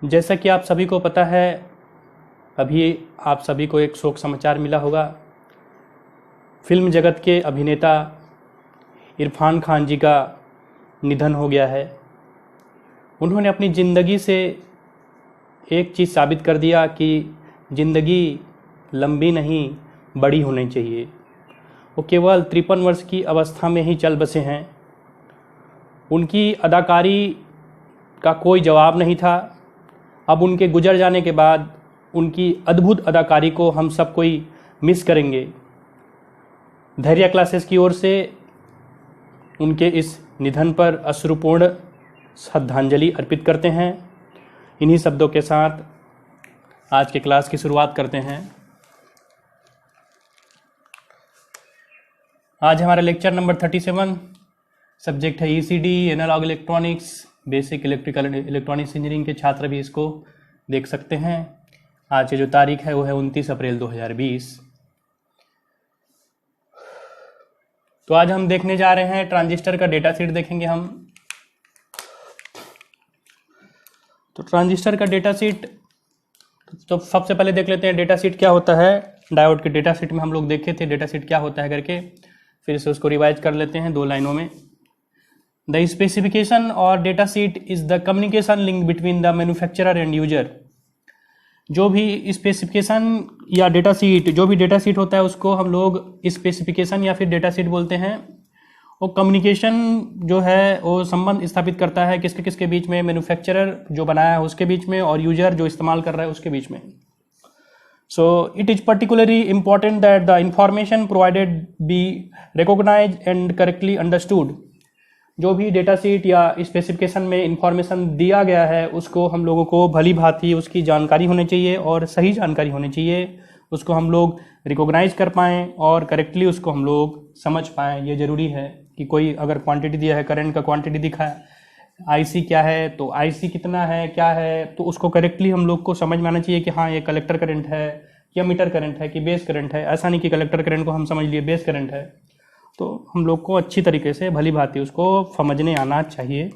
जैसा कि आप सभी को पता है, अभी आप सभी को एक शोक समाचार मिला होगा। फिल्म जगत के अभिनेता इरफान खान जी का निधन हो गया है। उन्होंने अपनी ज़िंदगी से एक चीज़ साबित कर दिया कि ज़िंदगी लंबी नहीं, बड़ी होनी चाहिए। वो केवल 53 वर्ष की अवस्था में ही चल बसे हैं। उनकी अदाकारी का कोई जवाब नहीं था। अब उनके गुजर जाने के बाद उनकी अद्भुत अदाकारी को हम सब कोई मिस करेंगे। धैर्य क्लासेस की ओर से उनके इस निधन पर अश्रुपूर्ण श्रद्धांजलि अर्पित करते हैं। इन्हीं शब्दों के साथ आज के क्लास की शुरुआत करते हैं। आज हमारा लेक्चर नंबर 37, सब्जेक्ट है ECD, analogue electronics, basic electrical electronics engineering के छात्र भी इसको देख सकते हैं। आज की जो तारीख है वो है 29 अप्रैल 2020। तो आज हम देखने जा रहे हैं ट्रांजिस्टर का डेटा शीट देखेंगे हम। तो ट्रांजिस्टर का डेटा शीट, तो सबसे पहले देख लेते हैं डेटा शीट क्या होता है। डायोड के डेटा शीट में हम लोग देखे थे डेटा शीट क्या होता है करके, फिर से उसको रिवाइज कर लेते हैं 2 लाइनों में। द स्पेसिफिकेशन और data sheet is the communication link between the manufacturer and user. जो भी स्पेसिफिकेशन या डेटा शीट, जो भी डेटा शीट होता है उसको हम लोग स्पेसिफिकेशन या फिर डेटा शीट बोलते हैं। वो कम्युनिकेशन जो है वो संबंध स्थापित करता है किसके किसके बीच में, मैन्युफैक्चरर जो बनाया है उसके बीच में और यूजर जो इस्तेमाल कर रहा है उसके बीच में। So it is particularly important that the information provided be recognized and correctly understood। जो भी डेटा शीट या स्पेसिफिकेशन में इंफॉर्मेशन दिया गया है उसको हम लोगों को भली भांति उसकी जानकारी होनी चाहिए और सही जानकारी होनी चाहिए। उसको हम लोग रिकॉग्नाइज कर पाएँ और करेक्टली उसको हम लोग समझ पाएँ। ये ज़रूरी है कि कोई अगर क्वांटिटी दिया है, करंट का क्वांटिटी दिखा है, IC क्या है तो IC कितना है, क्या है, तो उसको करेक्टली हम लोग को समझ में आना चाहिए कि हाँ ये कलेक्टर करंट है या मीटर करंट है कि बेस करंट है। ऐसा नहीं कि कलेक्टर करंट को हम समझ लिए बेस करंट है। तो हम लोग को अच्छी तरीके से भली भांति उसको समझने आना चाहिए।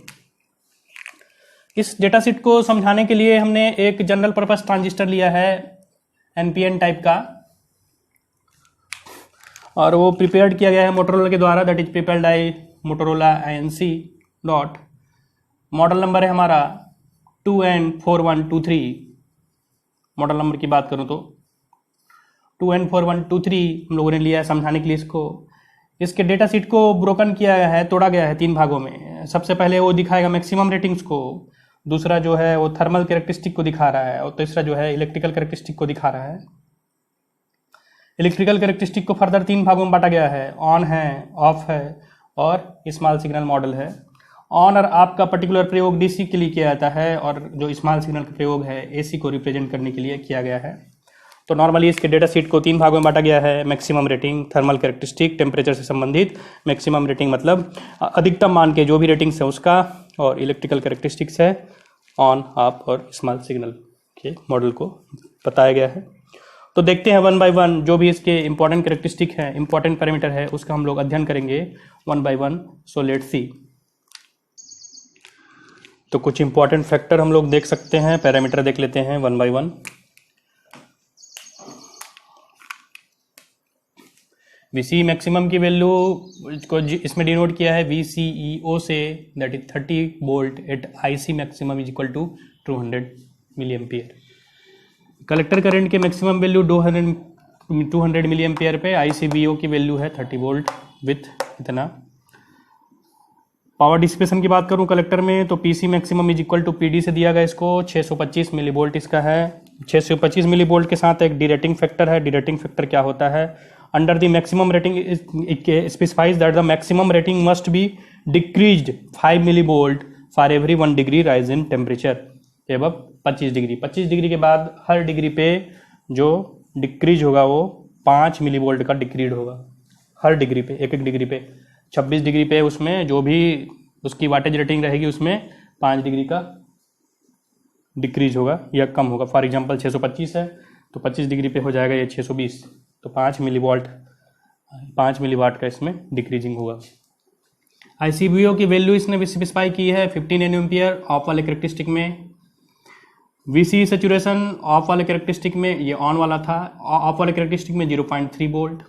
इस डेटा शीट को समझाने के लिए हमने एक जनरल पर्पस ट्रांजिस्टर लिया है NPN टाइप का, और वो प्रिपेयर्ड किया गया है मोटोरोला के द्वारा। That is prepared by Motorola INC dot. Model number है हमारा 2N4123। मॉडल नंबर की बात करूं तो 2N4123 हम लोगों ने लिया है समझाने के लिए इसको। इसके डेटा शीट को ब्रोकन किया गया है, तोड़ा गया है 3 भागों में। सबसे पहले वो दिखाएगा मैक्सिमम रेटिंग्स को, दूसरा जो है वो थर्मल कैरेक्टरिस्टिक को दिखा रहा है, और तीसरा जो है इलेक्ट्रिकल कैरेक्टरिस्टिक को दिखा रहा है। इलेक्ट्रिकल कैरेक्टरिस्टिक को फर्दर 3 भागों में बांटा गया है, ऑन है, ऑफ है और स्मॉल सिग्नल मॉडल है। ऑन और ऑफ का पर्टिकुलर प्रयोग DC के लिए किया जाता है और जो स्मॉल सिग्नल का प्रयोग है AC को रिप्रेजेंट करने के लिए किया गया है। तो नॉर्मली इसके डेटा शीट को 3 भागों में बांटा गया है। Maximum rating, thermal characteristic, temperature से संबंधित। मैक्सिमम रेटिंग मतलब अधिकतम मान के जो भी रेटिंग्स है उसका, और इलेक्ट्रिकल कैरेक्टरिस्टिक्स है ऑन, ऑफ और स्मॉल सिग्नल के मॉडल को बताया गया है। तो देखते हैं 1 by 1 जो भी इसके इंपॉर्टेंट कैरेक्टरिस्टिक है, इंपॉर्टेंट पैरामीटर है, उसका हम लोग अध्ययन करेंगे 1 by 1। सो लेट्स सी। तो कुछ इंपॉर्टेंट फैक्टर हम लोग देख सकते हैं, पैरामीटर देख लेते हैं 1 by 1। VC मैक्सिमम की वैल्यू को इसमें डिनोट किया है VCEO से, that is 30 volt at IC maximum is equal to 200 milli ampere. Collector current के मैक्सिमम वैल्यू 200 मिली एम्पियर पे, ICVO की वैल्यू है 30 वोल्ट विथ इतना। पावर डिसिपेशन की बात करूं कलेक्टर में तो PC maximum is equal to PD से दिया गया इसको, 625 मिली वोल्ट इसका है। 625 मिली वोल्ट के साथ एक डीरेटिंग फैक्टर है। डीरेटिंग फैक्टर क्या होता है? Under the maximum rating specifies that the maximum rating must be decreased 5 milli volt for every 1 degree rise in temperature above 25 degree. 25 degree के बाद हर डिग्री पे जो डिक्रीज होगा वो 5 मिली वोल्ट का डिक्रीड होगा हर डिग्री पे, एक एक डिग्री पे। 26 डिग्री पे उसमें जो भी उसकी वाटेज रेटिंग रहेगी उसमें 5 डिग्री का डिक्रीज होगा या कम होगा। फॉर एग्जांपल 625 है तो 25 डिग्री पे हो जाएगा ये 620, तो 5 मिली वाट का इसमें डिक्रीजिंग होगा। ICVO की वैल्यू इसने स्पेसिफाई की है 15 nA ऑफ वाले कैरेक्टरिस्टिक में। VC सेचुरेशन ऑफ वाले कैरेक्टरिस्टिक में ये ऑन वाला था, ऑफ वाले कैरेक्टरिस्टिक में 0.3 वोल्ट।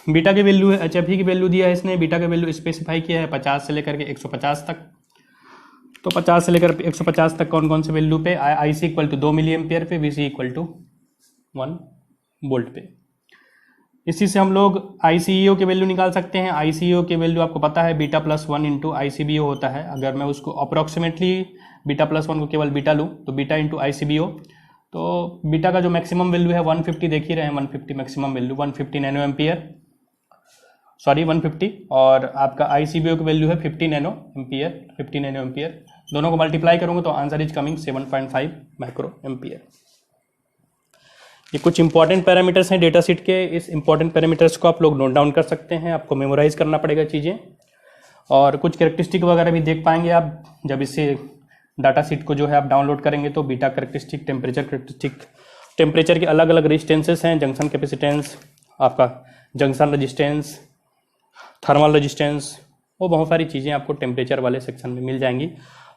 बीटा की वैल्यू है, HFE की वैल्यू दिया है इसने, बीटा का वैल्यू स्पेसिफाई किया है 50 से लेकर के 150 तक। तो 50 से लेकर 150 तक कौन कौन से वैल्यू पे, IC equal to 2 milli ampere पे, VC इक्वल टू 1 वोल्ट पे। इसी से हम लोग ICEO की वैल्यू निकाल सकते हैं। ICEO की वैल्यू आपको पता है बीटा प्लस 1 इंटू ICBO होता है। अगर मैं उसको अप्रोक्सीमेटली बीटा प्लस 1 को केवल बीटा लूँ तो बीटा इंटू ICBO, तो बीटा का जो मैक्सिमम वैल्यू है 150 देख ही रहे हैं, 150 maximum value 150 nano ampere, sorry 150, और आपका ICBO की वैल्यू है 50 नैनो एम्पियर, 50 नैनो एम्पियर। दोनों को मल्टीप्लाई करूँगा तो answer is coming 7.5 micro ampere. ये कुछ इंपॉर्टेंट पैरामीटर्स हैं डेटा शीट के। इस इंपॉर्टेंट पैरामीटर्स को आप लोग नोट डाउन कर सकते हैं, आपको मेमोराइज करना पड़ेगा चीज़ें, और कुछ कैरेक्टरिस्टिक वगैरह भी देख पाएंगे आप जब इससे डाटा शीट को जो है आप डाउनलोड करेंगे। तो beta characteristic, temperature characteristic, temperature के अलग अलग रेजिस्टेंसेस हैं, जंक्शन कैपेसिटेंस, आपका जंक्शन रेजिस्टेंस, थर्मल रेजिस्टेंस, वो बहुत सारी चीज़ें आपको टेम्परेचर वाले सेक्शन में मिल जाएंगी।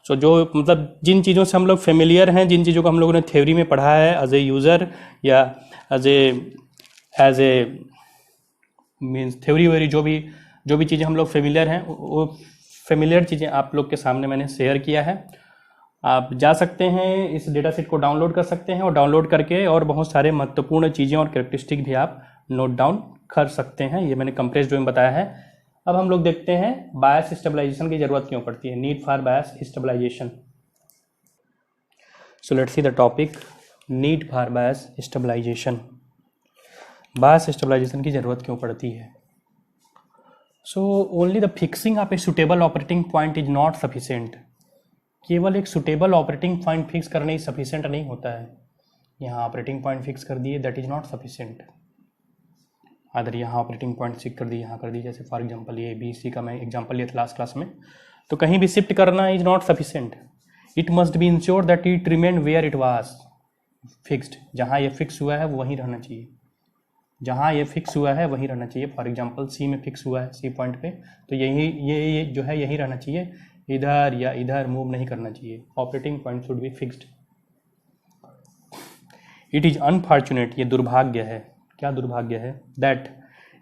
सो जो मतलब जिन चीज़ों से हम लोग फेमिलियर हैं, जिन चीज़ों को हम लोगों ने थ्योरी में पढ़ा है एज ए यूज़र या as a means theory very, जो भी चीज़ें हम लोग फेमिलियर हैं, वो फेमिलियर चीज़ें आप लोग के सामने मैंने शेयर किया है। आप जा सकते हैं, इस डेटा सेट को डाउनलोड कर सकते हैं, और डाउनलोड करके और बहुत सारे महत्वपूर्ण चीज़ें और कैरेक्टरिस्टिक भी आप नोट डाउन कर सकते हैं। ये मैंने कंप्रेस्ड वे में बताया है। अब हम लोग देखते हैं बायस स्टेबलाइजेशन की जरूरत क्यों पड़ती है, need for bias stabilisation. So let's see the topic, need for bias stabilisation. Bias stabilisation की जरूरत क्यों पड़ती है? So only the fixing of a suitable operating point is not sufficient. केवल एक सुटेबल ऑपरेटिंग पॉइंट फिक्स करना ही sufficient नहीं होता है। यहाँ ऑपरेटिंग पॉइंट फिक्स कर दिए, दैट इज नॉट सफिशिएंट। अगर यहाँ ऑपरेटिंग पॉइंट फिक्स कर दी, यहाँ कर दी, जैसे फॉर एग्जांपल ये BC का मैं एग्जांपल लिया था लास्ट क्लास में, तो कहीं भी शिफ्ट करना is not sufficient. It must be ensure that it remain where it was fixed. जहाँ ये फिक्स हुआ है वो वहीं रहना चाहिए, जहाँ ये फिक्स हुआ है वहीं रहना चाहिए। फॉर एग्जांपल C में फिक्स हुआ है, C पॉइंट पे, तो ये जो है यहीं रहना चाहिए, इधर या इधर मूव नहीं करना चाहिए। Operating point should be fixed. It is unfortunate, ये दुर्भाग्य है। क्या दुर्भाग्य है? That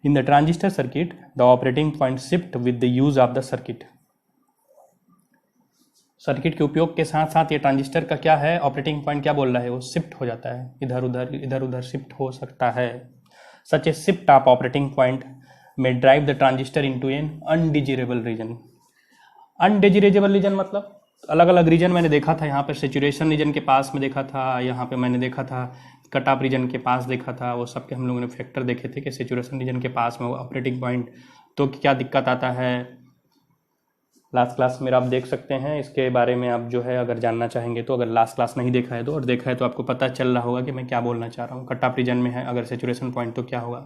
in the transistor circuit the operating point shift with the use of the circuit. Circuit के उपयोग के साथ साथ ये ट्रांजिस्टर का क्या है, ऑपरेटिंग पॉइंट क्या बोल रहा है, वो शिफ्ट हो जाता है, इधर उधर शिफ्ट हो सकता है। Such a shift of operating point में drive the transistor into an undesirable region. Undesirable region मतलब अलग अलग रीजन मैंने देखा था। यहाँ पर सेचुरेशन रीजन के पास में देखा था, यहाँ पे मैंने देखा था कट ऑफ रीजन के पास देखा था। वो सब के हम लोगों ने फैक्टर देखे थे कि सेचुरेशन रीजन के पास में वो ऑपरेटिंग पॉइंट, तो क्या दिक्कत आता है। लास्ट क्लास में आप देख सकते हैं, इसके बारे में आप जो है अगर जानना चाहेंगे तो, अगर लास्ट क्लास नहीं देखा है तो, और देखा है तो आपको पता चल रहा होगा कि मैं क्या बोलना चाह रहा हूँ। कट ऑफ रीजन में है अगर सेचुरेशन पॉइंट तो क्या होगा,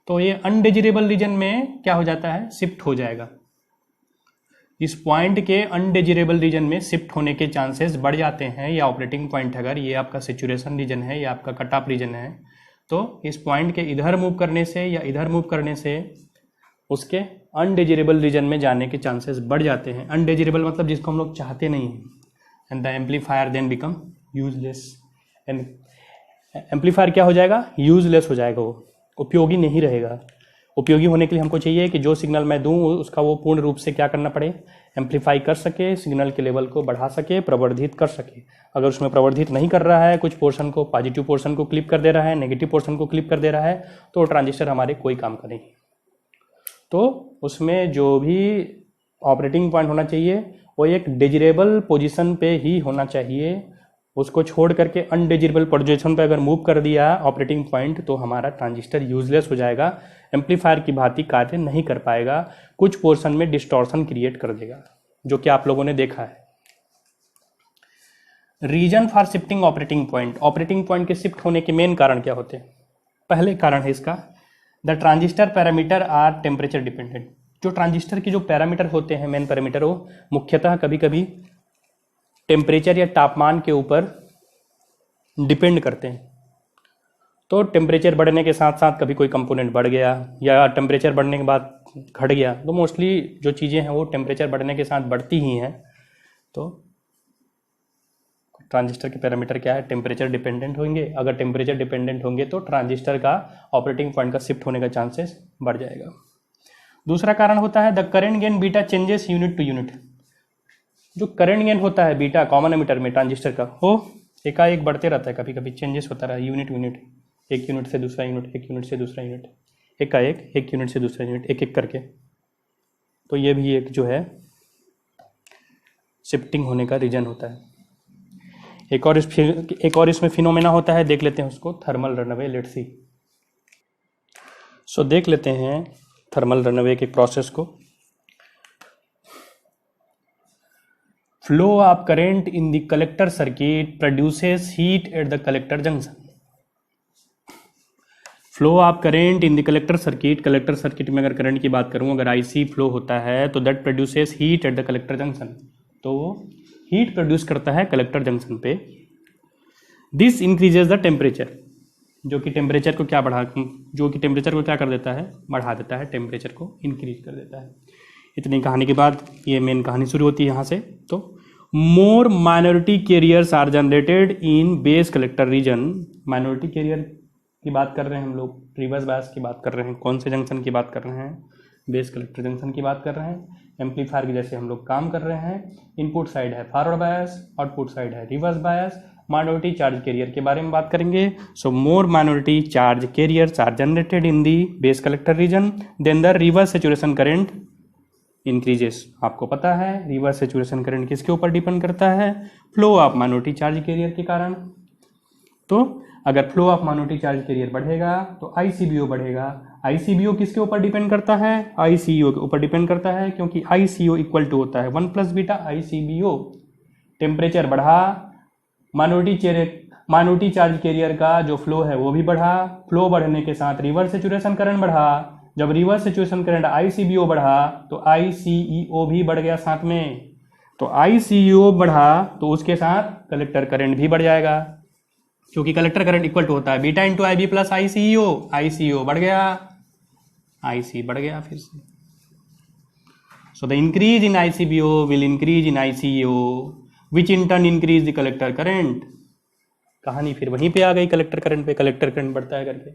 तो ये अनडिजिरेबल रीजन में क्या हो जाता है, शिफ्ट हो जाएगा। इस पॉइंट के अनडिजिरेबल रीजन में शिफ्ट होने के चांसेस बढ़ जाते हैं। या ऑपरेटिंग पॉइंट अगर ये आपका सेचुरेशन रीजन है या आपका कट ऑफ रीजन है, तो इस पॉइंट के इधर मूव करने से या इधर मूव करने से उसके अनडिजिरेबल रीजन में जाने के चांसेस बढ़ जाते हैं। अनडिजिरेबल मतलब जिसको हम लोग चाहते नहीं हैं। And the amplifier then become useless. And amplifier क्या हो जाएगा, यूजलेस हो जाएगा, वो उपयोगी नहीं रहेगा। उपयोगी होने के लिए हमको चाहिए कि जो सिग्नल मैं दूं उसका वो पूर्ण रूप से क्या करना पड़े, एम्पलीफाई कर सके, सिग्नल के लेवल को बढ़ा सके, प्रवर्धित कर सके। अगर उसमें प्रवर्धित नहीं कर रहा है, कुछ पोर्शन को, पॉजिटिव पोर्शन को क्लिप कर दे रहा है, नेगेटिव पोर्शन को क्लिप कर दे रहा है, तो ट्रांजिस्टर हमारे कोई काम का नहीं। तो उसमें जो भी ऑपरेटिंग पॉइंट होना चाहिए वो एक डिजिरेबल पोजीशन पे ही होना चाहिए। उसको छोड़ करके अनडिजिरेबल पोजीशन पे अगर मूव कर दिया ऑपरेटिंग पॉइंट तो हमारा ट्रांजिस्टर यूजलेस हो जाएगा, एम्पलीफायर की भांति कार्य नहीं कर पाएगा, कुछ पोर्शन में डिस्टॉर्शन क्रिएट कर देगा, जो कि आप लोगों ने देखा है। Reason for shifting operating point, operating point के शिफ्ट होने के मेन कारण क्या होते हैं? पहले कारण है इसका, the transistor parameter are temperature dependent. जो ट्रांजिस्टर के जो पैरामीटर होते हैं, मेन पैरामीटर, वो मुख्यतः कभी कभी टेम्परेचर या तापमान के ऊपर डिपेंड करते हैं। तो टेम्परेचर बढ़ने के साथ साथ कभी कोई कंपोनेंट बढ़ गया या टेम्परेचर बढ़ने के बाद घट गया, तो मोस्टली जो चीज़ें हैं वो टेम्परेचर बढ़ने के साथ बढ़ती ही हैं। तो ट्रांजिस्टर के पैरामीटर क्या है, टेम्परेचर डिपेंडेंट होंगे। अगर टेम्परेचर डिपेंडेंट होंगे तो ट्रांजिस्टर का ऑपरेटिंग पॉइंट का शिफ्ट होने का चांसेस बढ़ जाएगा। दूसरा कारण होता है the current gain beta changes unit to unit. जो करंट गेन होता है बीटा कॉमन एमिटर में ट्रांजिस्टर का, वो एकाएक बढ़ते रहता है, कभी कभी चेंजेस होता रहा यूनिट यूनिट, एक यूनिट से दूसरा यूनिट, एक यूनिट से दूसरा यूनिट, एकाएक एक यूनिट से दूसरा यूनिट, एक एक करके। तो ये भी एक जो है शिफ्टिंग होने का रीजन होता है। एक और इसमें फिनोमेना होता है, देख लेते हैं उसको, thermal runaway. Let's see. So देख लेते हैं थर्मल रनअवे के प्रोसेस को। Flow of current in the collector circuit produces heat at the collector junction. Flow of current in the collector circuit में अगर करंट की बात करूं, अगर आईसी फ्लो होता है तो that produces heat at the collector junction, तो हीट प्रोड्यूस करता है कलेक्टर जंक्शन पे। दिस इंक्रीजेज द टेम्परेचर, जो कि टेम्परेचर को क्या कर देता है, बढ़ा देता है, टेम्परेचर को इंक्रीज कर देता है। इतनी कहानी के बाद ये मेन कहानी शुरू होती है यहाँ से। तो more minority carriers are generated in base collector region. Minority carrier की बात कर रहे हैं हम लोग, रिवर्स बायस की बात कर रहे हैं, कौन से जंक्शन की बात कर रहे हैं, बेस कलेक्टर जंक्शन की बात कर रहे हैं। एम्पलीफायर की जैसे हम लोग काम कर रहे हैं, इनपुट साइड है फॉरवर्ड बायस, आउटपुट साइड है reverse bias. Minority charge carrier के बारे में बात करेंगे। So more minority charge carriers are generated in the base collector region, then the reverse saturation current increases. आपको पता है रिवर्स सैचुरेशन करंट किसके ऊपर डिपेंड करता है, flow of minority charge carrier के कारण। तो अगर flow of minority charge career बढ़ेगा तो आईसीबीओ बढ़ेगा। आईसीबीओ किसके ऊपर डिपेंड करता है, आईसीईओ के ऊपर डिपेंड करता है, क्योंकि आईसीओ इक्वल टू होता है 1 प्लस बीटा आईसीबीओ। टेम्परेचर बढ़ा, माइनॉरिटी चार्ज कैरियर का जो फ्लो है वो भी बढ़ा, फ्लो बढ़ने के साथ रिवर्स सैचुरेशन करंट बढ़ा। जब रिवर्स सैचुरेशन करंट आईसीबीओ बढ़ा तो आईसीईओ भी बढ़ गया साथ में। तो आईसीईओ बढ़ा तो उसके साथ कलेक्टर करंट भी बढ़ जाएगा, क्योंकि कलेक्टर करंट इक्वल टू होता है beta into I B plus ICEO. ICEO बढ़ गया, आईसी बढ़ गया फिर से। So the increase in ICBO will increase in ICEO which in turn increase the collector current. कहानी फिर वहीं पे आ गई, कलेक्टर करंट पे, कलेक्टर करंट बढ़ता है करके।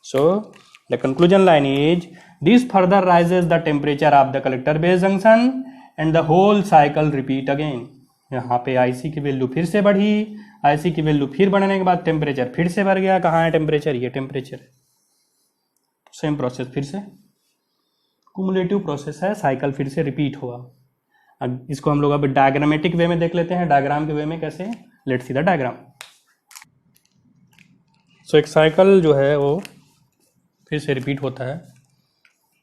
So the conclusion line is this further raises the temperature of the collector base junction and the whole cycle repeat again. यहाँ पे आईसी की वैल्यू फिर से बढ़ी, आईसी की वैल्यू फिर बढ़ने के बाद टेम्परेचर फिर से बढ़ गया। कहाँ है टेम्परेचर, ये टेम्परेचर है। सेम प्रोसेस फिर से, कुमुलेटिव प्रोसेस है, साइकिल फिर से रिपीट हुआ। अब इसको हम लोग अब डायग्रामेटिक वे में देख लेते हैं, डायग्राम के वे में कैसे। Let's see the diagram. So एक साइकिल जो है वो फिर से रिपीट होता है।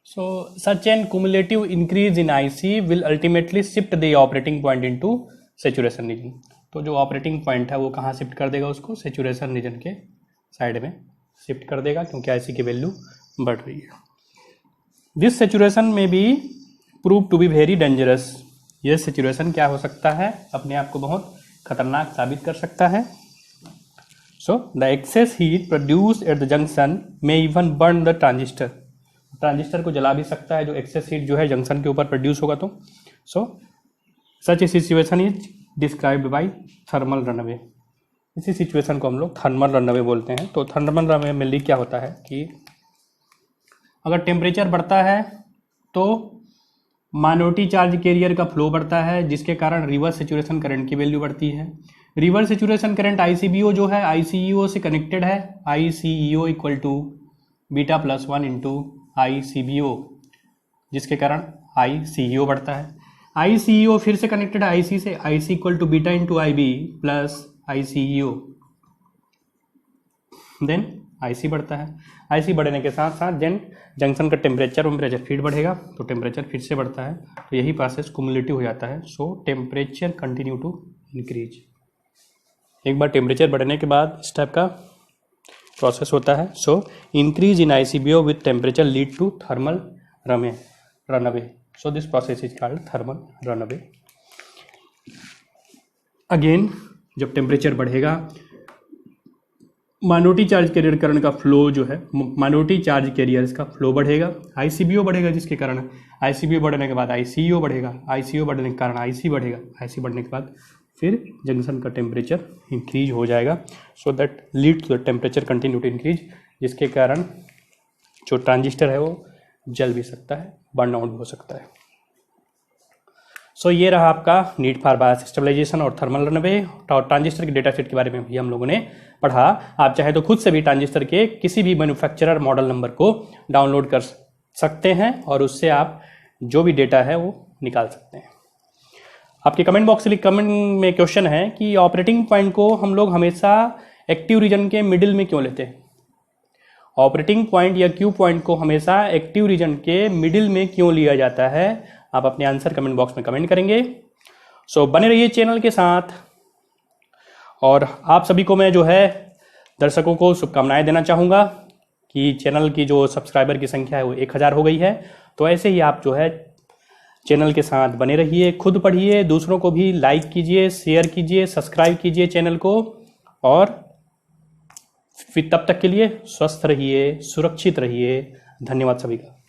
So such an cumulative increase in IC will ultimately shift the operating point into saturation region. तो जो ऑपरेटिंग पॉइंट है वो कहाँ शिफ्ट कर देगा, उसको सैचुरेशन रीजन के साइड में शिफ्ट कर देगा, क्योंकि आईसी की वैल्यू बढ़ रही है। This saturation may be prove to be very dangerous. यह सैचुरेशन क्या हो सकता है, अपने आप को बहुत खतरनाक साबित कर सकता है। So the excess heat produce at the junction में even burn the transistor. Transistor को जला भी सकता है जो एक्सेस हीट जो है जंक्शन के ऊपर प्रोड्यूस होगा तो। So such a situation is described by thermal runaway. इसी सिचुएशन को हम लोग थर्मल रनअवे बोलते हैं। तो थर्मल रनअवे में क्या होता है कि अगर टेम्परेचर बढ़ता है तो माइनॉरिटी चार्ज कैरियर का फ्लो बढ़ता है, जिसके कारण रिवर्स सैचुरेशन करंट की वैल्यू बढ़ती है। रिवर्स सैचुरेशन करंट आईसीबीओ जो है आईसीईओ से कनेक्टेड है। ICEO equal to beta plus 1 into ICBO, जिसके कारण आईसीईओ बढ़ता है। आईसीईओ फिर से कनेक्टेड है आईसी से, IC equal to beta into I B plus ICEO, then IC बढ़ता है। आईसी बढ़ने के साथ साथ देन जंक्शन का टेम्परेचर फिर बढ़ेगा, तो टेम्परेचर फिर से बढ़ता है। तो यही प्रोसेस कुमुलेटिव हो जाता है। So temperature continue to increase. एक बार टेम्परेचर बढ़ने के बाद इस टाइप का प्रोसेस होता है। So increase in ICBO with temperature lead to thermal runaway. So this process is called thermal runaway. Again जब टेम्परेचर बढ़ेगा, माइनॉरिटी चार्ज कैरियर करंट का फ्लो जो है, माइनॉरिटी चार्ज कैरियर्स का फ्लो बढ़ेगा, आईसीबीओ बढ़ेगा, जिसके कारण आईसीबीओ बढ़ने के बाद आईसीईओ बढ़ेगा, आईसीईओ बढ़ने के कारण आईसी बढ़ेगा, आईसी बढ़ने के बाद फिर जंक्शन का टेम्परेचर इंक्रीज हो जाएगा, so that lead to the temperature continue to increase, जिसके कारण जो ट्रांजिस्टर है वो जल भी सकता है, बर्न आउट हो सकता है। सो ये रहा आपका नीड फॉर बायस स्टेबलाइजेशन और थर्मल रनवे। ट्रांजिस्टर के डेटा सेट के बारे में भी हम लोगों ने पढ़ा। आप चाहे तो खुद से भी ट्रांजिस्टर के किसी भी मैन्युफैक्चरर मॉडल नंबर को डाउनलोड कर सकते हैं और उससे आप जो भी डेटा है वो निकाल सकते हैं। आपके कमेंट बॉक्स से कमेंट में क्वेश्चन है कि ऑपरेटिंग पॉइंट को हम लोग हमेशा एक्टिव रीजन के मिडिल में क्यों लेते हैं? ऑपरेटिंग पॉइंट या क्यू पॉइंट को हमेशा एक्टिव रीजन के मिडिल में क्यों लिया जाता है? आप अपने आंसर कमेंट बॉक्स में कमेंट करेंगे। सो बने रहिए चैनल के साथ, और आप सभी को मैं जो है दर्शकों को शुभकामनाएं देना चाहूँगा कि चैनल की जो सब्सक्राइबर की संख्या है वो 1000 हो गई है। तो ऐसे ही आप जो है चैनल के साथ बने रहिए, खुद पढ़िए, दूसरों को भी लाइक कीजिए, शेयर कीजिए, सब्सक्राइब कीजिए चैनल को, और फिर तब तक के लिए स्वस्थ रहिए, सुरक्षित रहिए। धन्यवाद सभी का।